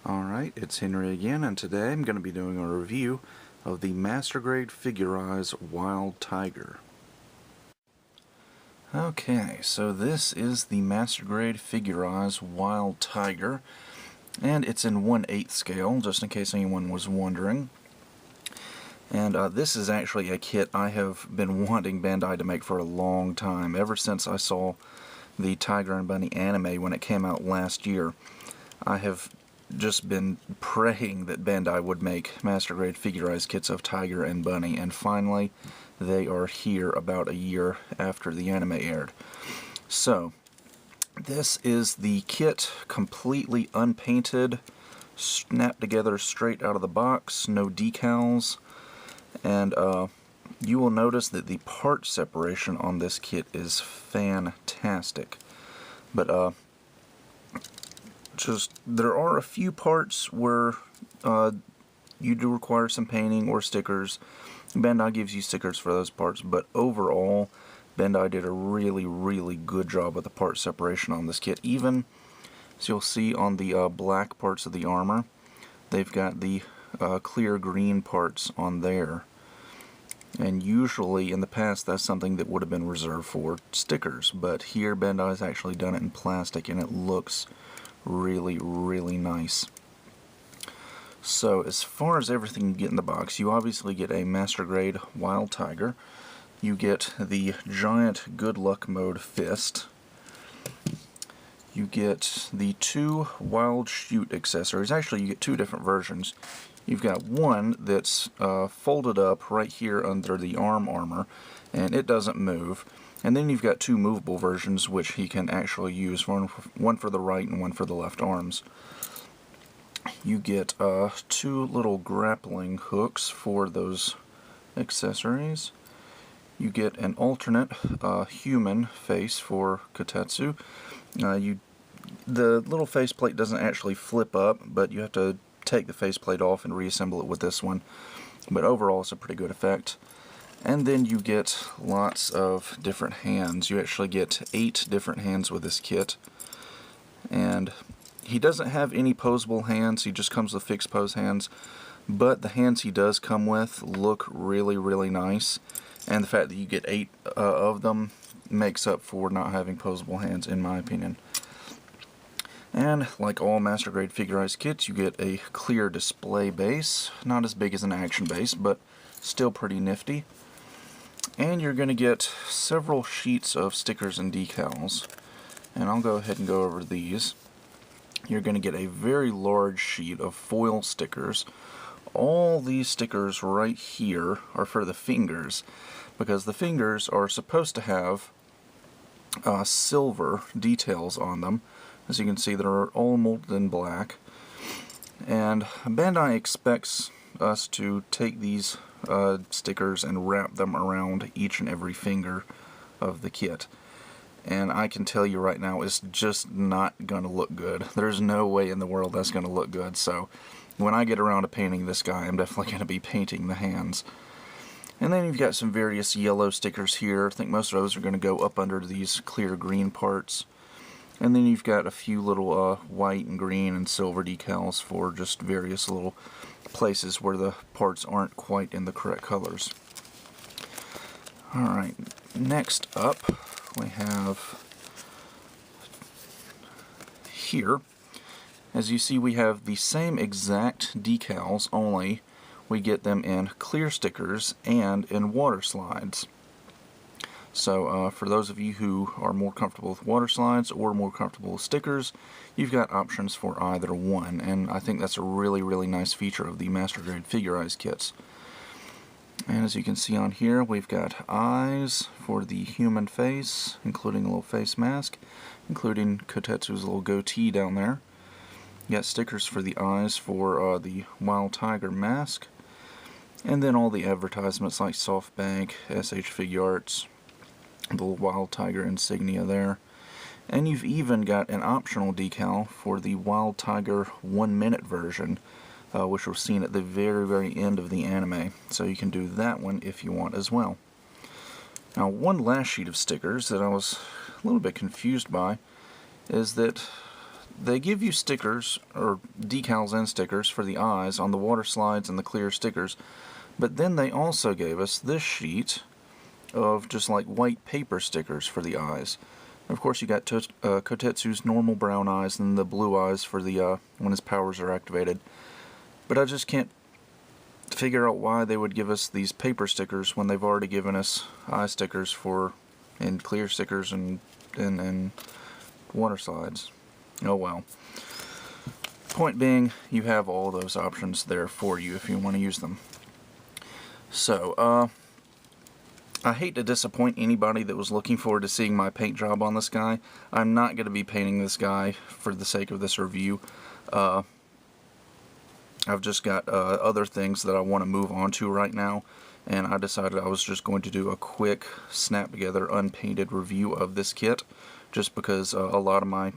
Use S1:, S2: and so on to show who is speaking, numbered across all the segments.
S1: Alright, it's Henry again, and today I'm going to be doing a review of the Master Grade Figurerise Wild Tiger. Okay, so this is the Master Grade Figurerise Wild Tiger, and it's in 1/8 scale, just in case anyone was wondering. And this is actually a kit I have been wanting Bandai to make for a long time, ever since I saw the Tiger and Bunny anime when it came out last year. I have just been praying that Bandai would make Master Grade Figurerise kits of Tiger and Bunny, and finally they are here about a year after the anime aired. So, this is the kit, completely unpainted, snapped together straight out of the box, no decals, and you will notice that the part separation on this kit is fantastic. But there are a few parts where you do require some painting or stickers. Bandai gives you stickers for those parts, but overall Bandai did a really good job with the part separation on this kit. Even, as you'll see on the black parts of the armor, they've got the clear green parts on there. And usually in the past that's something that would have been reserved for stickers, but here Bandai's actually done it in plastic and it looks really nice. So as far as everything you get in the box, you obviously get a Master Grade Wild Tiger. You get the giant Good Luck Mode fist. You get the 2 Wild Shoot accessories. Actually, you get 2 different versions. You've got one that's folded up right here under the arm armor, and it doesn't move. And then you've got 2 movable versions, which he can actually use, one for the right and one for the left arms. You get 2 little grappling hooks for those accessories. You get an alternate human face for Kotetsu. The little faceplate doesn't actually flip up, but you have to take the faceplate off and reassemble it with this one. But overall it's a pretty good effect. And then you get lots of different hands. You actually get 8 different hands with this kit. And he doesn't have any posable hands, he just comes with fixed pose hands. But the hands he does come with look really nice. And the fact that you get 8 of them makes up for not having posable hands, in my opinion. And like all Master Grade Figurerise kits, you get a clear display base. Not as big as an action base, but still pretty nifty. And you're going to get several sheets of stickers and decals. And I'll go ahead and go over these. You're going to get a very large sheet of foil stickers. All these stickers right here are for the fingers, because the fingers are supposed to have silver details on them. As you can see, they're all molded in black. And Bandai expects us to take these stickers and wrap them around each and every finger of the kit. And I can tell you right now, it's just not going to look good. There's no way in the world that's going to look good. So when I get around to painting this guy, I'm definitely going to be painting the hands. And then you've got some various yellow stickers here. I think most of those are going to go up under these clear green parts. And then you've got a few little white and green and silver decals for just various little places where the parts aren't quite in the correct colors. Alright, next up we have here, as you see, we have the same exact decals, only we get them in clear stickers and in water slides. So for those of you who are more comfortable with water slides or more comfortable with stickers, you've got options for either one, and I think that's a really nice feature of the Master Grade Figurerise kits. And as you can see on here, we've got eyes for the human face, including a little face mask, including Kotetsu's little goatee down there. You got stickers for the eyes for the Wild Tiger mask, and then all the advertisements like SoftBank, SH Figuarts, the Wild Tiger insignia there. And you've even got an optional decal for the Wild Tiger 1-minute version, which was seen at the very end of the anime. So you can do that one if you want as well. Now, one last sheet of stickers that I was a little bit confused by is that they give you stickers, or decals and stickers, for the eyes on the water slides and the clear stickers. But then they also gave us this sheet of just like white paper stickers for the eyes. And of course you got Kotetsu's normal brown eyes and the blue eyes for the when his powers are activated. But I just can't figure out why they would give us these paper stickers when they've already given us eye stickers and clear stickers and water slides. Oh well. Point being, you have all those options there for you if you want to use them. So, I hate to disappoint anybody that was looking forward to seeing my paint job on this guy. I'm not going to be painting this guy for the sake of this review. I've just got other things that I want to move on to right now, and I decided I was just going to do a quick snap together unpainted review of this kit, just because a lot of my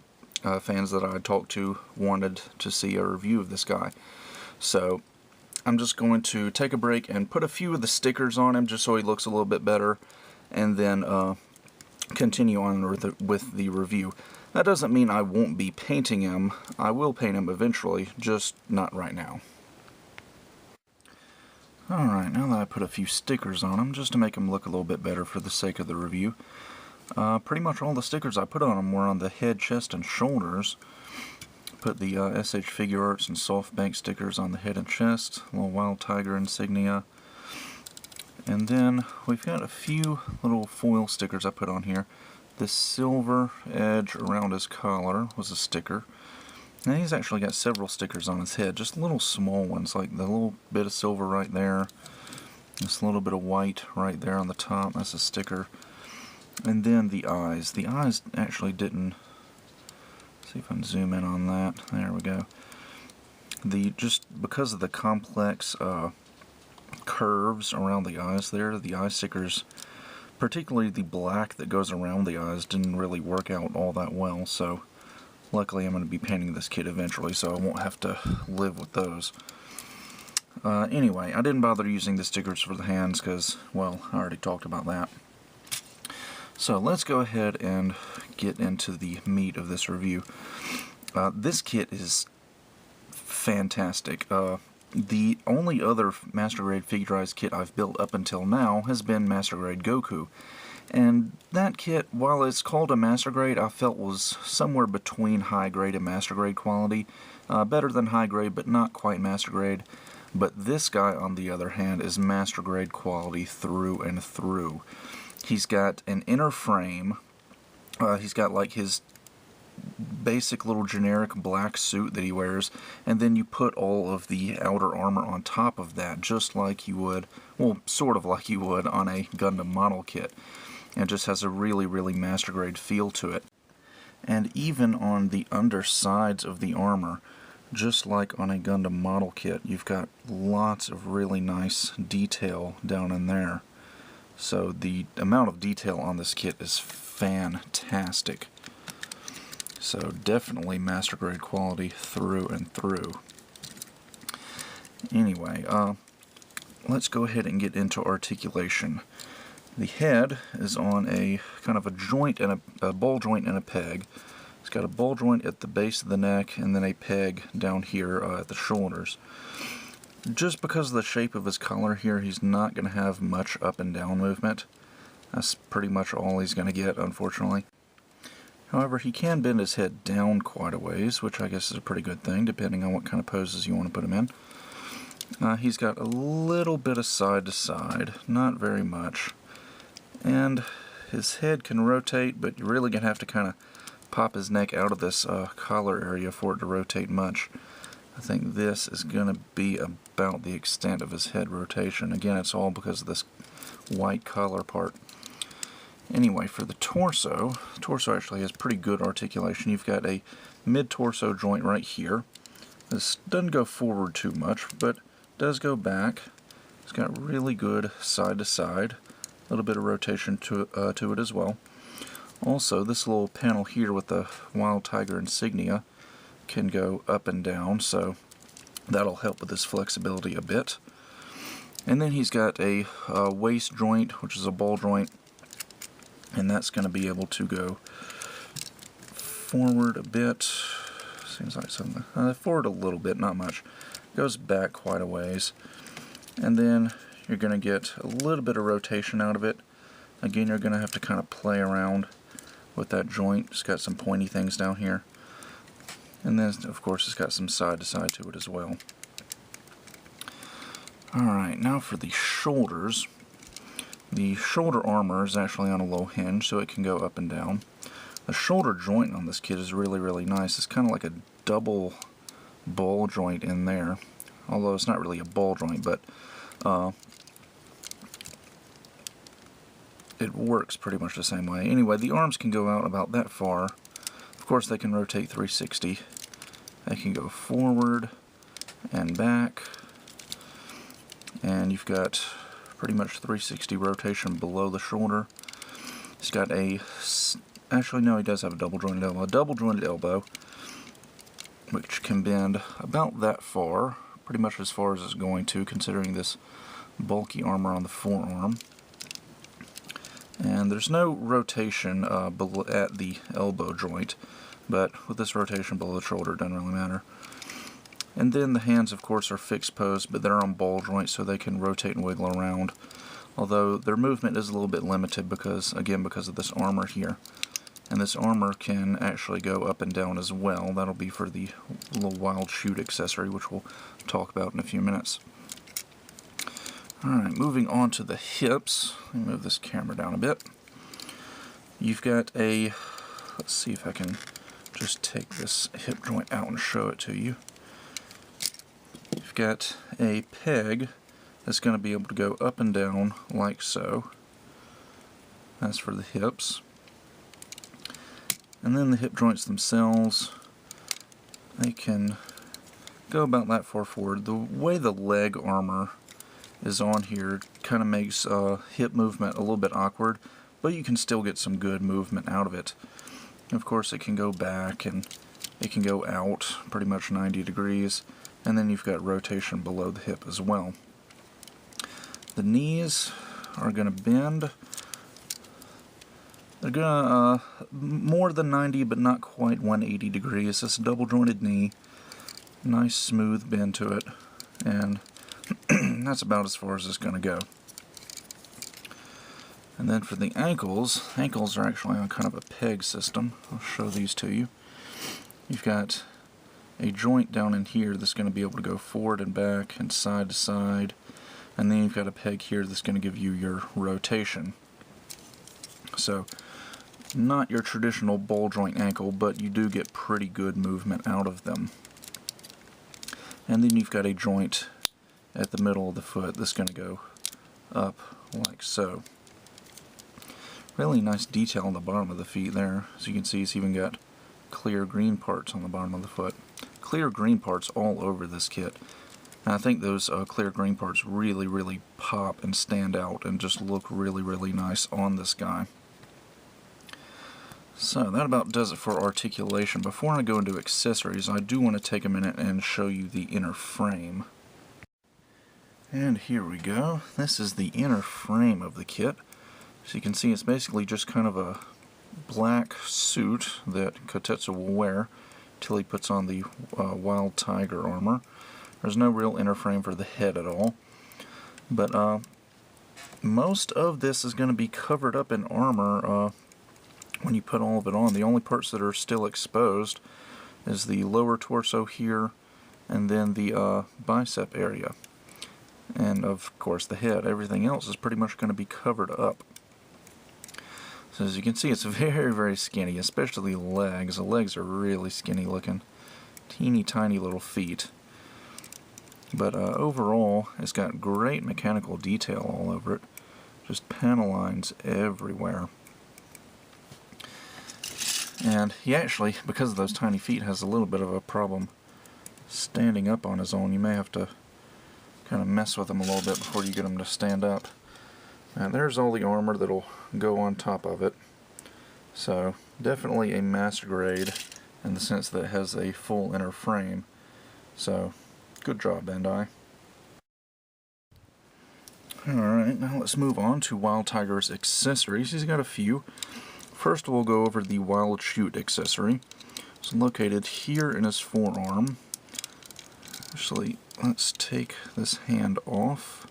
S1: fans that I talked to wanted to see a review of this guy. So I'm just going to take a break and put a few of the stickers on him just so he looks a little bit better, and then continue on with the review. That doesn't mean I won't be painting him. I will paint him eventually, just not right now. Alright, now that I put a few stickers on him, just to make him look a little bit better for the sake of the review, pretty much all the stickers I put on him were on the head, chest, and shoulders. Put the SH Figurearts and SoftBank stickers on the head and chest, a little Wild Tiger insignia, and then we've got a few little foil stickers I put on here. This silver edge around his collar was a sticker. Now he's actually got several stickers on his head, just little small ones, like the little bit of silver right there, this little bit of white right there on the top, that's a sticker. And then the eyes. The eyes actually didn't. See if I can zoom in on that. There we go. Just because of the complex curves around the eyes there, the eye stickers, particularly the black that goes around the eyes, didn't really work out all that well. So luckily I'm going to be painting this kit eventually, so I won't have to live with those. Anyway, I didn't bother using the stickers for the hands because, well, I already talked about that. So let's go ahead and get into the meat of this review. This kit is fantastic. The only other Master Grade Figurerise kit I've built up until now has been Master Grade Goku. And that kit, while it's called a Master Grade, I felt was somewhere between High Grade and Master Grade quality. Better than High Grade, but not quite Master Grade. But this guy, on the other hand, is Master Grade quality through and through. He's got an inner frame. He's got like his basic little generic black suit that he wears, and then you put all of the outer armor on top of that, just like you would, well, sort of like you would on a Gundam model kit. And it just has a really, really Master Grade feel to it. And even on the undersides of the armor, just like on a Gundam model kit, you've got lots of really nice detail down in there. So the amount of detail on this kit is fantastic. So definitely Master Grade quality through and through. Anyway, let's go ahead and get into articulation. The head is on a kind of a joint and a ball joint and a peg. It's got a ball joint at the base of the neck and then a peg down here at the shoulders. Just because of the shape of his collar here, he's not going to have much up and down movement. That's pretty much all he's going to get, unfortunately. However, he can bend his head down quite a ways, which I guess is a pretty good thing, depending on what kind of poses you want to put him in. He's got a little bit of side to side, not very much. And his head can rotate, but you're really going to have to kind of pop his neck out of this collar area for it to rotate much. I think this is going to be about the extent of his head rotation. Again, it's all because of this white collar part. Anyway, for the torso actually has pretty good articulation. You've got a mid-torso joint right here. This doesn't go forward too much, but does go back. It's got really good side-to-side. A little bit of rotation to it as well. Also, this little panel here with the Wild Tiger insignia can go up and down, so that'll help with his flexibility a bit. And then he's got a waist joint, which is a ball joint, and that's going to be able to go forward a bit, seems like something. Forward a little bit, not much. Goes back quite a ways. And then you're going to get a little bit of rotation out of it. Again, you're going to have to kind of play around with that joint. It's got some pointy things down here. And then, of course, it's got some side to side to it as well. Alright, now for the shoulders. The shoulder armor is actually on a low hinge, so it can go up and down. The shoulder joint on this kit is really, really nice. It's kind of like a double ball joint in there. Although it's not really a ball joint, but it works pretty much the same way. Anyway, the arms can go out about that far. Of course, they can rotate 360. They can go forward and back. And you've got pretty much 360 rotation below the shoulder. It's got a... Actually, no, he does have a double jointed elbow. A double jointed elbow, which can bend about that far. Pretty much as far as it's going to, considering this bulky armor on the forearm. And there's no rotation at the elbow joint, but with this rotation below the shoulder, it doesn't really matter. And then the hands, of course, are fixed pose, but they're on ball joints, so they can rotate and wiggle around. Although their movement is a little bit limited because, again, because of this armor here. And this armor can actually go up and down as well. That'll be for the little wild shoot accessory, which we'll talk about in a few minutes. Alright, moving on to the hips. Let me move this camera down a bit. You've got a... Let's see if I can just take this hip joint out and show it to you. You've got a peg that's going to be able to go up and down like so. That's for the hips. And then the hip joints themselves, they can go about that far forward. The way the leg armor is on here kind of makes hip movement a little bit awkward, but you can still get some good movement out of it. Of course, it can go back and it can go out pretty much 90 degrees, and then you've got rotation below the hip as well. The knees are going to bend. They're going to more than 90, but not quite 180 degrees. It's a double jointed knee. Nice smooth bend to it, and that's about as far as it's going to go. And then for the ankles are actually on kind of a peg system. I'll show these to you. You've got a joint down in here that's going to be able to go forward and back and side to side, and then you've got a peg here that's going to give you your rotation. So, not your traditional ball joint ankle, but you do get pretty good movement out of them. And then you've got a joint at the middle of the foot that's going to go up like so. Really nice detail on the bottom of the feet there. As you can see, it's even got clear green parts on the bottom of the foot. Clear green parts all over this kit. And I think those clear green parts really, really pop and stand out and just look really, really nice on this guy. So that about does it for articulation. Before I go into accessories, I do want to take a minute and show you the inner frame. And here we go. This is the inner frame of the kit. So you can see it's basically just kind of a black suit that Kotetsu will wear till he puts on the wild tiger armor. There's no real inner frame for the head at all. But most of this is going to be covered up in armor when you put all of it on. The only parts that are still exposed is the lower torso here and then the bicep area. And of course the head. Everything else is pretty much going to be covered up. So as you can see, it's very, very skinny, especially the legs. The legs are really skinny looking. Teeny tiny little feet. But overall, it's got great mechanical detail all over it. Just panel lines everywhere. And he actually, because of those tiny feet, has a little bit of a problem standing up on his own. You may have to kind of mess with him a little bit before you get him to stand up. And there's all the armor that'll go on top of it. So definitely a master grade in the sense that it has a full inner frame. So good job, Bandai. Alright, now let's move on to Wild Tiger's accessories. He's got a few. First we'll go over the Wild Shoot accessory. It's located here in his forearm. Actually, let's take this hand off.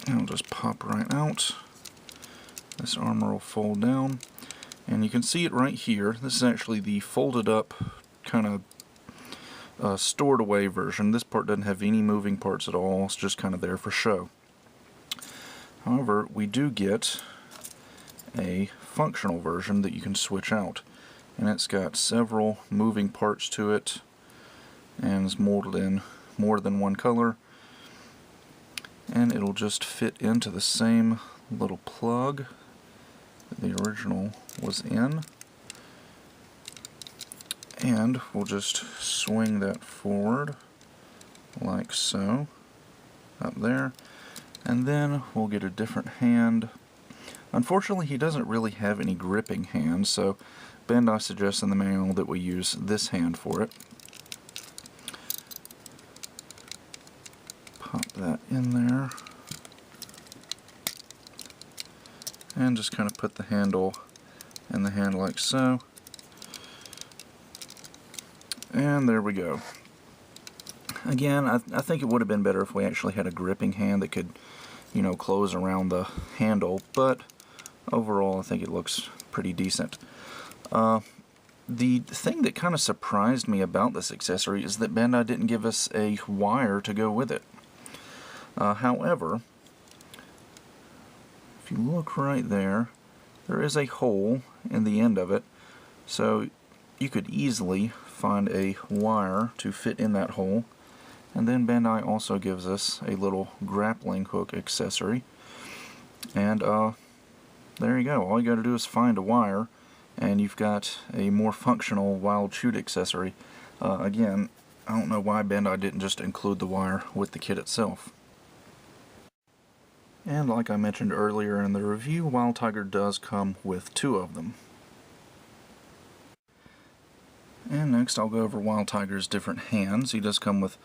S1: And it'll just pop right out. This armor will fold down. And you can see it right here. This is actually the folded up, kind of stored away version. This part doesn't have any moving parts at all. It's just kind of there for show. However, we do get a functional version that you can switch out. And it's got several moving parts to it. And is molded in more than one color. And it'll just fit into the same little plug that the original was in. And we'll just swing that forward like so, up there. And then we'll get a different hand. Unfortunately, he doesn't really have any gripping hands, so Bandai suggests in the manual that we use this hand for it. Pop that in there. And just kind of put the handle in the hand like so. And there we go. Again, I think it would have been better if we actually had a gripping hand that could, you know, close around the handle, but overall I think it looks pretty decent. The thing that kind of surprised me about this accessory is that Bandai didn't give us a wire to go with it. However, if you look right there, there is a hole in the end of it, so you could easily find a wire to fit in that hole. And then Bandai also gives us a little grappling hook accessory. And there you go. All you got to do is find a wire, and you've got a more functional wild shoot accessory. Again, I don't know why Bandai didn't just include the wire with the kit itself. And like I mentioned earlier in the review, Wild Tiger does come with 2 of them. And next I'll go over Wild Tiger's different hands. He does come with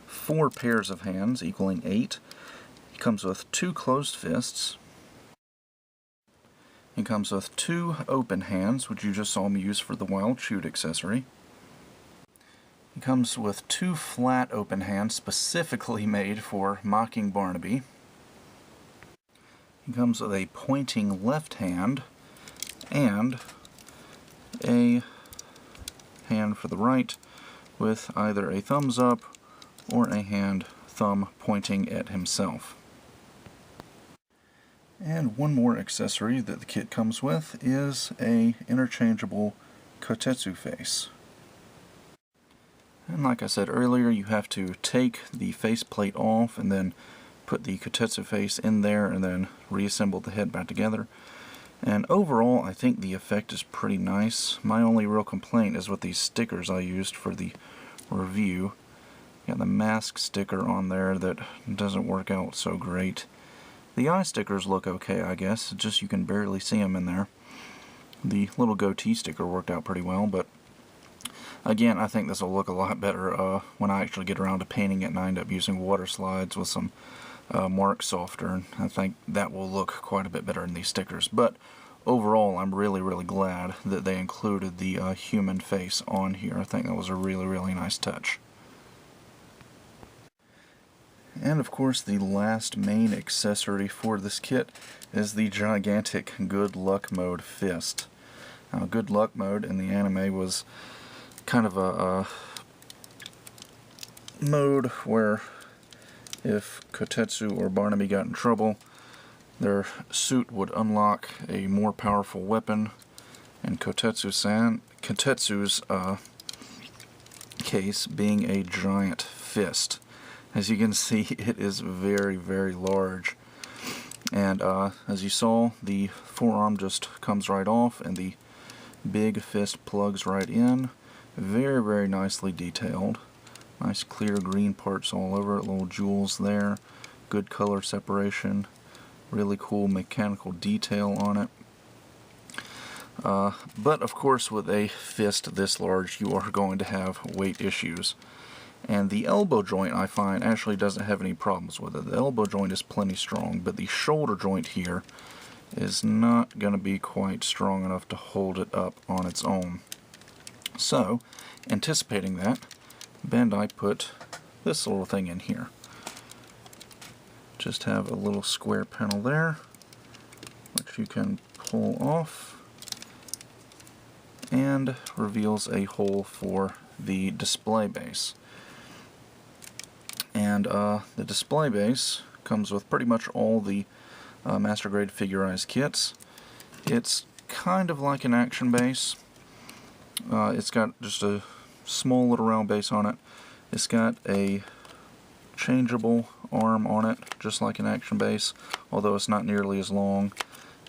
S1: 4 pairs of hands, equaling 8. He comes with 2 closed fists. He comes with 2 open hands, which you just saw me use for the Wild Shoot accessory. He comes with 2 flat open hands specifically made for mocking Barnaby. He comes with a pointing left hand and a hand for the right with either a thumbs up or a hand thumb pointing at himself. And one more accessory that the kit comes with is a interchangeable Kotetsu face. And like I said earlier, you have to take the faceplate off and then put the Kotetsu face in there and then reassemble the head back together. And overall, I think the effect is pretty nice. My only real complaint is with these stickers I used for the review. Got the mask sticker on there that doesn't work out so great. The eye stickers look okay, I guess. It's just you can barely see them in there. The little goatee sticker worked out pretty well, but again, I think this will look a lot better when I actually get around to painting it and I end up using water slides with some mark softer, and I think that will look quite a bit better in these stickers. But overall, I'm really glad that they included the human face on here. I think that was a really nice touch. And of course, the last main accessory for this kit is the gigantic Good Luck Mode fist. Now, Good Luck Mode in the anime was kind of a mode where if Kotetsu or Barnaby got in trouble, their suit would unlock a more powerful weapon, and Kotetsu's case being a giant fist. As you can see, it is very large. And as you saw, the forearm just comes right off and the big fist plugs right in. Very nicely detailed. Nice clear green parts all over it, little jewels there. Good color separation. Really cool mechanical detail on it. But of course, with a fist this large, you are going to have weight issues. And the elbow joint, I find, actually doesn't have any problems with it. The elbow joint is plenty strong, but the shoulder joint here is not going to be quite strong enough to hold it up on its own. So, anticipating that, Bandai put this little thing in here. Just have a little square panel there, which you can pull off, and reveals a hole for the display base. And the display base comes with pretty much all the Master Grade Figurerise kits. It's kind of like an action base. It's got just a small little round base on it. It's got a changeable arm on it, just like an action base, although it's not nearly as long.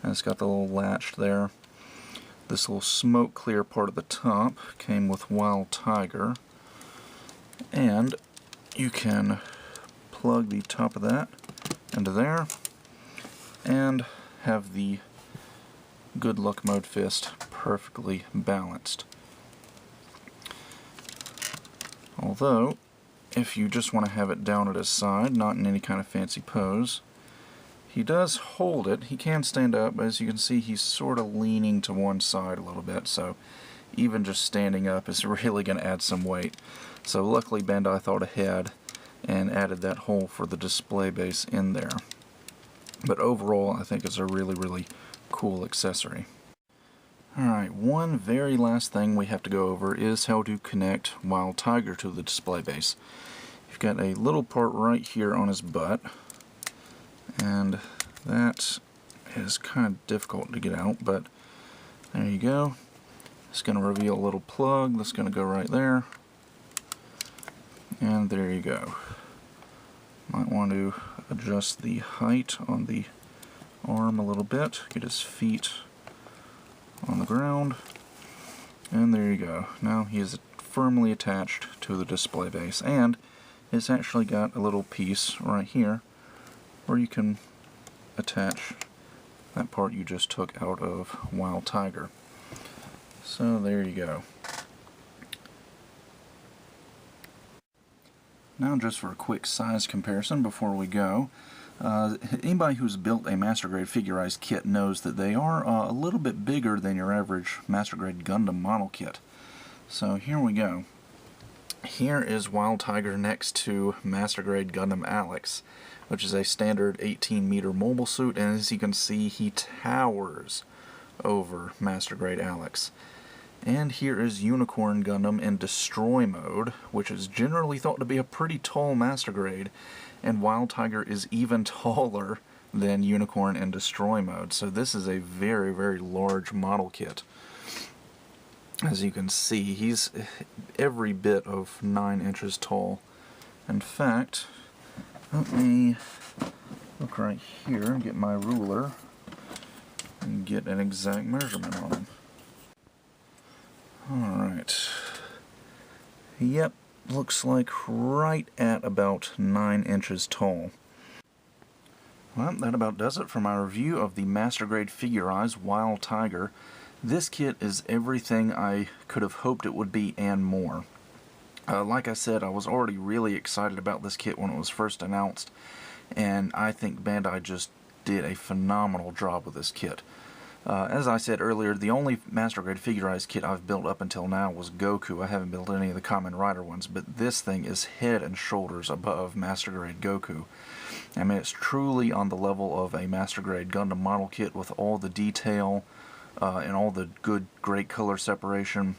S1: And it's got the little latch there. This little smoke clear part at the top came with Wild Tiger, and you can plug the top of that into there and have the Good Luck Mode fist perfectly balanced. Although, if you just want to have it down at his side, not in any kind of fancy pose, he does hold it. He can stand up, but as you can see, he's sort of leaning to one side a little bit, so even just standing up is really going to add some weight. So luckily Bandai thought ahead and added that hole for the display base in there. But overall, I think it's a really, really cool accessory. Alright, one very last thing we have to go over is how to connect Wild Tiger to the display base. You've got a little part right here on his butt, and that is kind of difficult to get out, but there you go. It's going to reveal a little plug that's going to go right there, and there you go. Might want to adjust the height on the arm a little bit, get his feet on the ground, and there you go. Now he is firmly attached to the display base, and it's actually got a little piece right here where you can attach that part you just took out of Wild Tiger. So there you go. Now just for a quick size comparison before we go. Anybody who's built a Master Grade Figurerise kit knows that they are a little bit bigger than your average Master Grade Gundam model kit. So here we go. Here is Wild Tiger next to Master Grade Gundam Alex, which is a standard 18-meter mobile suit, and as you can see, he towers over Master Grade Alex. And here is Unicorn Gundam in Destroy mode, which is generally thought to be a pretty tall Master Grade, and Wild Tiger is even taller than Unicorn in Destroy mode. So this is a very, very large model kit. As you can see, he's every bit of 9 inches tall. In fact, let me look right here and get my ruler and get an exact measurement on him. Alright. Yep, looks like right at about 9 inches tall. Well, that about does it for my review of the Master Grade Figurerise Wild Tiger. This kit is everything I could have hoped it would be and more. Like I said, I was already really excited about this kit when it was first announced, and I think Bandai just did a phenomenal job with this kit. As I said earlier, the only Master Grade Figurerise kit I've built up until now was Goku. I haven't built any of the Kamen Rider ones, but this thing is head and shoulders above Master Grade Goku. I mean, it's truly on the level of a Master Grade Gundam model kit with all the detail and all the good, great color separation.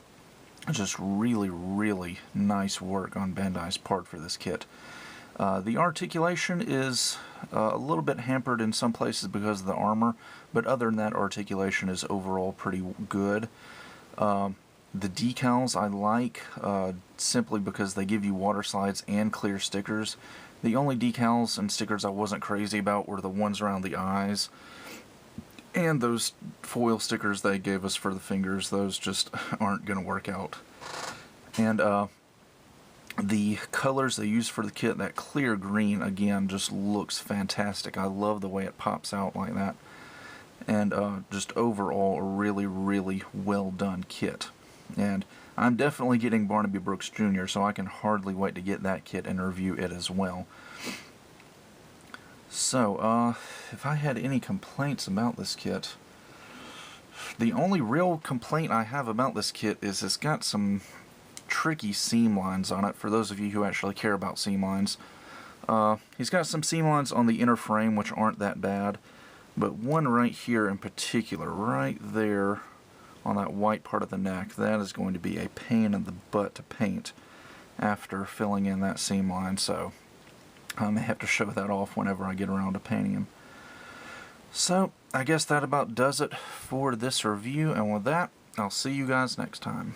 S1: Just really, really nice work on Bandai's part for this kit. The articulation is a little bit hampered in some places because of the armor, but other than that, articulation is overall pretty good. The decals I like simply because they give you water slides and clear stickers. The only decals and stickers I wasn't crazy about were the ones around the eyes. And those foil stickers they gave us for the fingers, those just aren't going to work out. And the colors they use for the kit, that clear green, again, just looks fantastic. I love the way it pops out like that. And just overall, a really, really well done kit. And I'm definitely getting Barnaby Brooks Jr., so I can hardly wait to get that kit and review it as well. So, if I had any complaints about this kit, the only real complaint I have about this kit is it's got some tricky seam lines on it, for those of you who actually care about seam lines. He's got some seam lines on the inner frame which aren't that bad, but one right here in particular, right there on that white part of the neck, that is going to be a pain in the butt to paint after filling in that seam line, so I may have to show that off whenever I get around to painting him. So, I guess that about does it for this review, and with that, I'll see you guys next time.